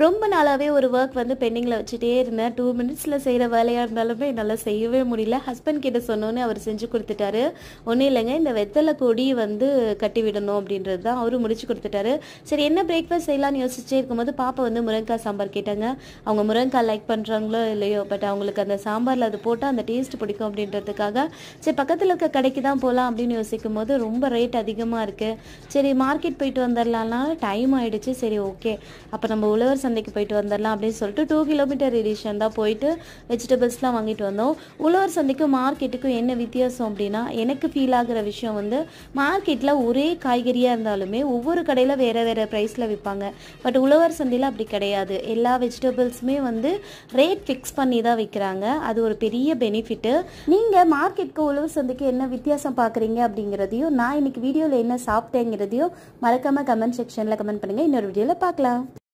ரொம்ப நாளாவே ஒரு ஒர்க் வந்து பெண்டிங்கில் வச்சுட்டே இருந்தேன். 2 மினிட்ஸில் செய்கிற வேலையாக இருந்தாலுமே என்னால் செய்யவே முடியல. ஹஸ்பண்ட் கிட்ட சொன்னோன்னே அவர் செஞ்சு கொடுத்துட்டாரு. ஒன்றும் இல்லைங்க, இந்த வெத்தலை கொடி வந்து கட்டி விடணும் அப்படின்றது தான் அவரும் முடிச்சு கொடுத்துட்டாரு. சரி, என்ன பிரேக்ஃபாஸ்ட் செய்யலாம்னு யோசிச்சே இருக்கும்போது பாப்பா வந்து முருங்கைக்காய் சாம்பார் கேட்டாங்க. அவங்க முருங்கைக்காய் லைக் பண்ணுறாங்களோ இல்லையோ, பட் அவங்களுக்கு அந்த சாம்பாரில் அது போட்டால் அந்த டேஸ்ட் பிடிக்கும் அப்படின்றதுக்காக சரி பக்கத்தில் இருக்க கடைக்கு தான் போகலாம் அப்படின்னு யோசிக்கும் போது ரொம்ப ரேட் அதிகமாக இருக்குது. சரி மார்க்கெட் போயிட்டு வந்துடலாம்னா டைம் ஆகிடுச்சு. சரி ஓகே, அப்போ நம்ம உழவர் சந்தைக்கு போயிட்டு வந்துடலாம் அப்படின்னு சொல்லிட்டு 2 கிலோமீட்டர் ரேடியேஷன் தான் போயிட்டு வெஜிடபிள்ஸ்லாம் வாங்கிட்டு வந்தோம். உழவர் சந்தைக்கும் மார்க்கெட்டுக்கும் என்ன வித்தியாசம் அப்படின்னா, எனக்கு ஃபீல் ஆகிற விஷயம் வந்து மார்க்கெட்டில் ஒரே காய்கறியாக இருந்தாலுமே ஒவ்வொரு கடையில் வேறு வேறு ப்ரைஸில் விற்பாங்க. பட் உழவர் சந்தையில் அப்படி கிடையாது. எல்லா வெஜிடபிள்ஸுமே வந்து ரேட் ஃபிக்ஸ் பண்ணி தான் விற்கிறாங்க. அது ஒரு பெரிய பெனிஃபிட்டு. நீங்கள் மார்க்கெட்டுக்கு உழவர் சந்தைக்கு என்ன வித்தியாசம் பார்க்குறீங்க அப்படிங்கிறதையும், நான் இன்னைக்கு வீடியோவில் என்ன சாப்பிட்டேங்கிறதையும் மறக்காமல் கமெண்ட் செக்ஷனில் கமெண்ட் பண்ணுங்கள். இன்னொரு வீடியோவில் பார்க்கலாம்.